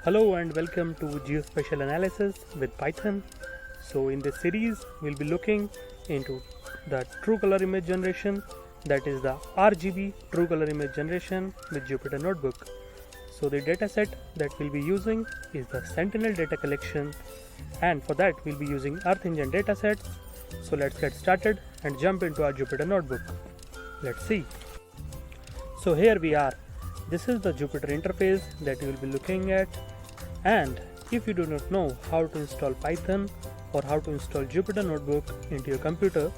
Hello and welcome to Geospatial Analysis with Python. So in this series we'll be looking into the true color image generation, that is the RGB true color image generation with Jupyter Notebook. So the dataset that we'll be using is the Sentinel data collection, and for that we'll be using Earth Engine datasets. So let's get started and jump into our Jupyter Notebook. Let's see. So here we are. This is the Jupyter interface that you will be looking at, and if you do not know how to install Python or how to install Jupyter Notebook into your computer,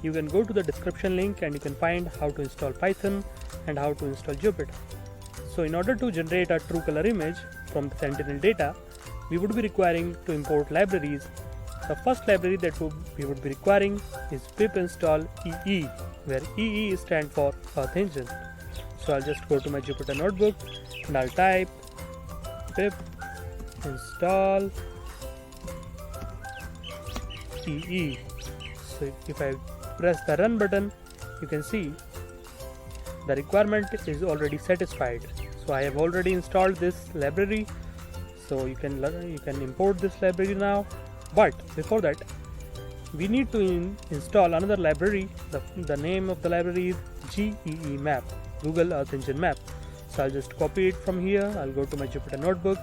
you can go to the description link and you can find how to install Python and how to install Jupyter. So in order to generate a true color image from the Sentinel data, we would be requiring to import libraries. The first library that we would be requiring is pip install EE, where EE stands for Earth Engine. So I'll just go to my Jupyter Notebook and I'll type pip install EE. So if I press the run button, you can see the requirement is already satisfied. So I have already installed this library, so you can import this library now. But before that, we need to install another library. The name of the library is GEE Map, Google Earth Engine Map. So I'll just copy it from here. I'll go to my Jupyter Notebook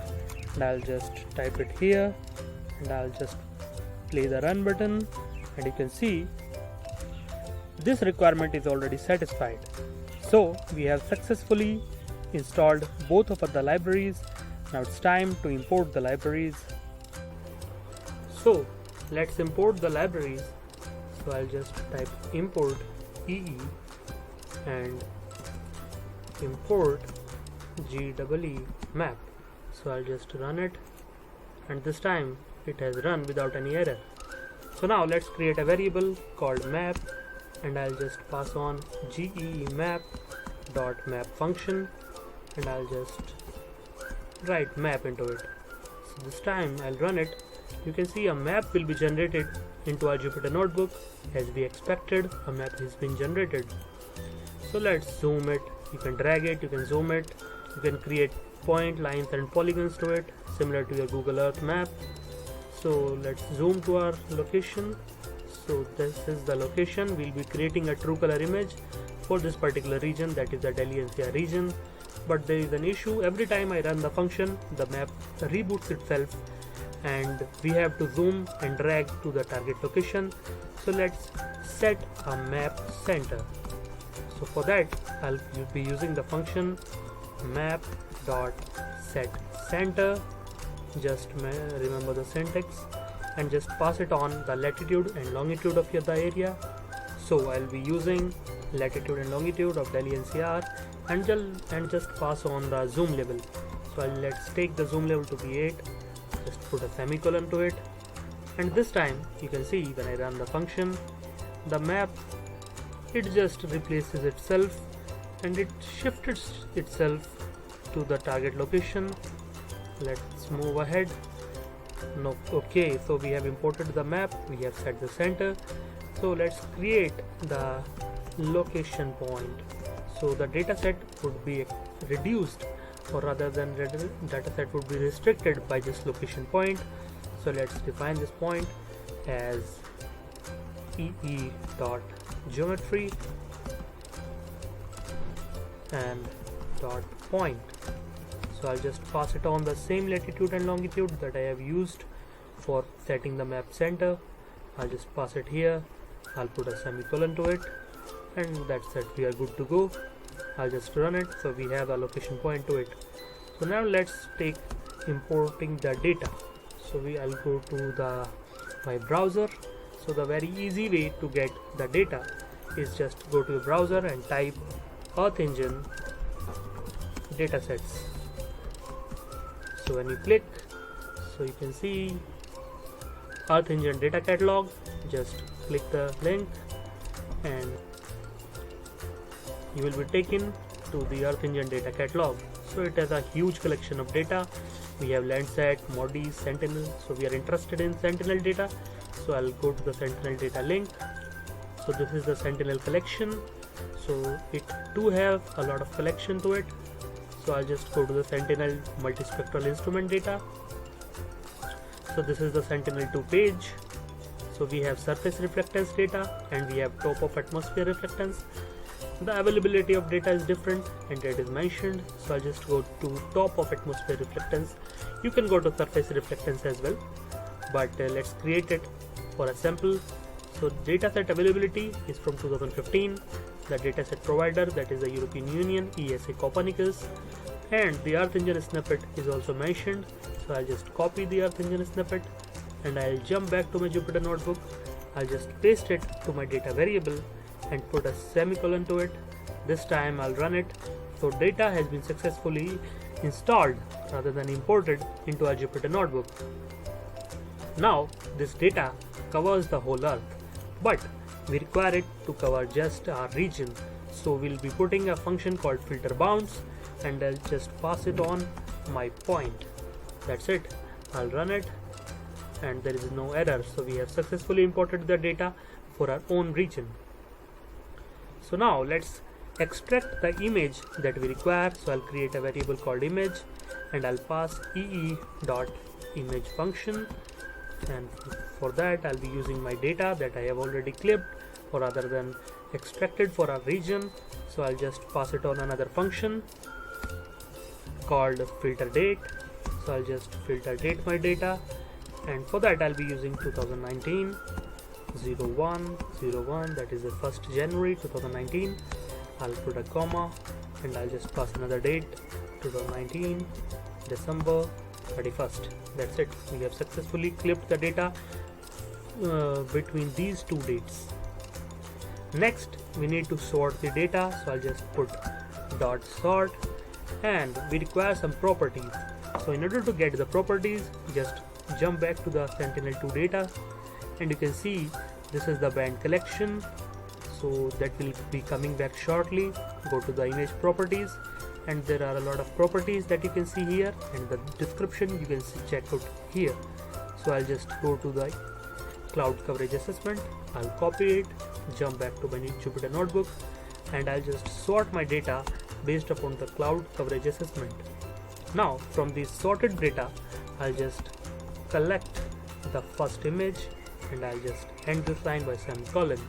and I'll just type it here and I'll just play the run button, and you can see this requirement is already satisfied. So we have successfully installed both of the libraries. Now it's time to import the libraries. So let's import the libraries. So I'll just type import EE and import GEE map. So I'll just run it, and this time it has run without any error. So now let's create a variable called map, and I'll just pass on GEE map dot map function, and I'll just write map into it. So this time I'll run it. You can see a map will be generated into our Jupyter Notebook. As we expected, a map has been generated. So let's zoom it. You can drag it, you can zoom it, you can create point, lines and polygons to it, similar to your Google Earth map. So let's zoom to our location. So this is the location. We'll be creating a true color image for this particular region, that is the Delhi NCR region. But there is an issue. Every time I run the function, the map reboots itself and we have to zoom and drag to the target location. So let's set a map center. So for that, I'll be using the function map.setCenter. Just remember the syntax and just pass it on the latitude and longitude of the area. So I'll be using latitude and longitude of Delhi NCR and just pass on the zoom level. So let's take the zoom level to be 8. Just put a semicolon to it, and this time you can see when I run the function, the map, it just replaces itself and it shifted itself to the target location. Let's move ahead. No, okay, so we have imported the map, we have set the center. So let's create the location point. So the dataset would be reduced, or rather than dataset would be restricted by this location point. So let's define this point as ee.geometry and dot point. So I'll just pass it on the same latitude and longitude that I have used for setting the map center. I'll just pass it here. I'll put a semicolon to it, and that's it. We are good to go. I'll just run it. So we have a location point to it. So now let's take importing the data. So I'll go to my browser. So the very easy way to get the data is just go to your browser and type Earth Engine datasets. So when you click, so you can see Earth Engine data catalog. Just click the link and you will be taken to the Earth Engine data catalog. So it has a huge collection of data. We have Landsat, MODIS, Sentinel. So we are interested in Sentinel data. So I'll go to the Sentinel data link. So this is the Sentinel collection. So it do have a lot of collection to it. So I'll just go to the Sentinel multispectral instrument data. So this is the Sentinel-2 page. So we have surface reflectance data and we have top of atmosphere reflectance. The availability of data is different and it is mentioned. So I'll just go to top of atmosphere reflectance. You can go to surface reflectance as well, but let's create it for a sample. So dataset availability is from 2015. The dataset provider, that is the European Union, ESA Copernicus, and the Earth Engine snippet is also mentioned. So I'll just copy the Earth Engine snippet and I'll jump back to my Jupyter notebook. I'll just paste it to my data variable and put a semicolon to it. This time I'll run it. So data has been successfully installed rather than imported into our Jupyter notebook. Now this data covers the whole Earth, but we require it to cover just our region. So we'll be putting a function called filter bounds and I'll just pass it on my point. That's it. I'll run it and there is no error. So we have successfully imported the data for our own region. So now let's extract the image that we require. So I'll create a variable called image and I'll pass ee.image function, and for that I'll be using my data that I have already clipped or rather than extracted for our region. So I'll just pass it on another function called filter date. So I'll just filter date my data, and for that I'll be using 2019 0101, that is the 1st January 2019. I'll put a comma and I'll just pass another date 2019 December 31st. That's it. We have successfully clipped the data between these two dates. Next we need to sort the data. So I'll just put dot sort and we require some properties. So in order to get the properties, just jump back to the Sentinel-2 data and you can see this is the band collection. So that will be coming back shortly. Go to the image properties and there are a lot of properties that you can see here, and the description you can see, check out here. So I'll just go to the cloud coverage assessment. I'll copy it, jump back to my Jupyter notebook, and I'll just sort my data based upon the cloud coverage assessment. Now from this sorted data I'll just collect the first image and I'll just end this line by semicolon.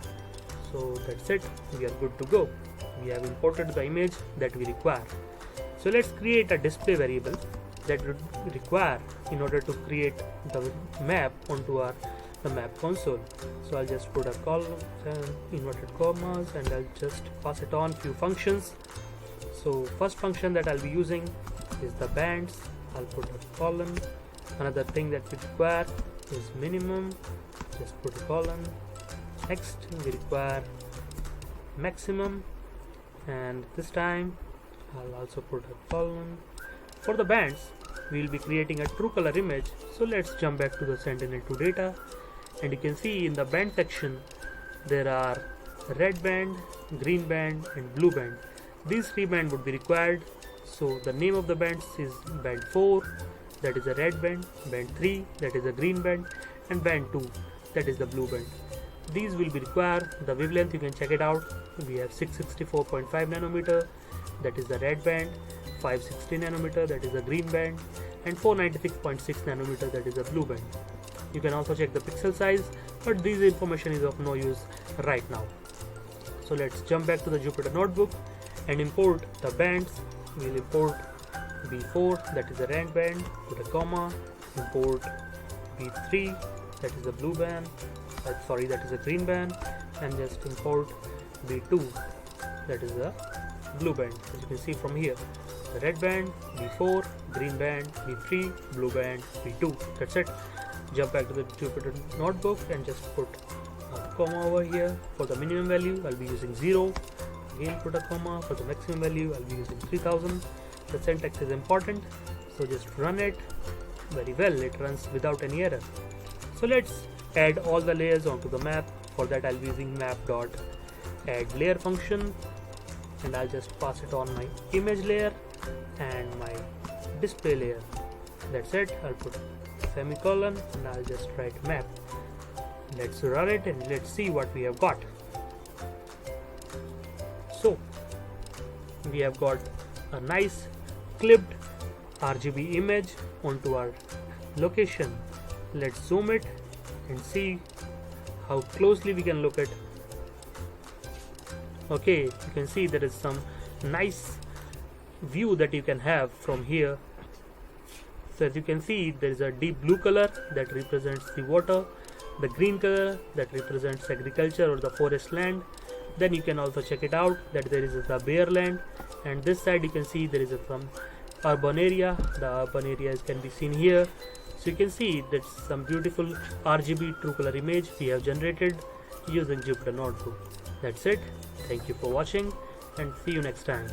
So that's it. We are good to go. We have imported the image that we require. So let's create a display variable that would require in order to create the map onto the map console. So I'll just put a column, inverted commas, and I'll just pass it on few functions. So first function that I'll be using is the bands. I'll put a column. Another thing that we require is minimum. Just put a column. Next we require maximum, and this time I'll also put a column. For the bands we will be creating a true color image. So let's jump back to the Sentinel-2 data, and you can see in the band section there are red band, green band and blue band. These three bands would be required. So the name of the bands is band 4, that is a red band, band 3, that is a green band, and band 2, that is the blue band. These will be required. The wavelength you can check it out. We have 664.5 nanometer, that is the red band, 560 nanometer, that is the green band, and 496.6 nanometer, that is the blue band. You can also check the pixel size, but this information is of no use right now. So let's jump back to the Jupyter notebook and import the bands. We'll import B4, that is the red band, put a comma, import B3, that is the blue band, that is the green band, and just import B2, that is the blue band. As you can see from here, the red band, B4, green band, B3, blue band, B2. That's it. Jump back to the Jupyter notebook and just put a comma over here. For the minimum value I'll be using 0. Again put a comma. For the maximum value I'll be using 3000. The syntax is important, so just run it. Very well, it runs without any error. So let's add all the layers onto the map. For that I'll be using map.addLayer function, and I'll just pass it on my image layer and my display layer. That's it. I'll put semicolon and I'll just write map. Let's run it and let's see what we have got. So we have got a nice clipped RGB image onto our location. Let's zoom it and see how closely we can look at. Okay, you can see there is some nice view that you can have from here. So as you can see, there is a deep blue color that represents the water, the green color that represents agriculture or the forest land. Then you can also check it out that there is the bare land, and this side you can see there is some urban area. The urban areas can be seen here. So you can see that some beautiful RGB true color image we have generated using Jupyter Notebook. That's it. Thank you for watching and see you next time.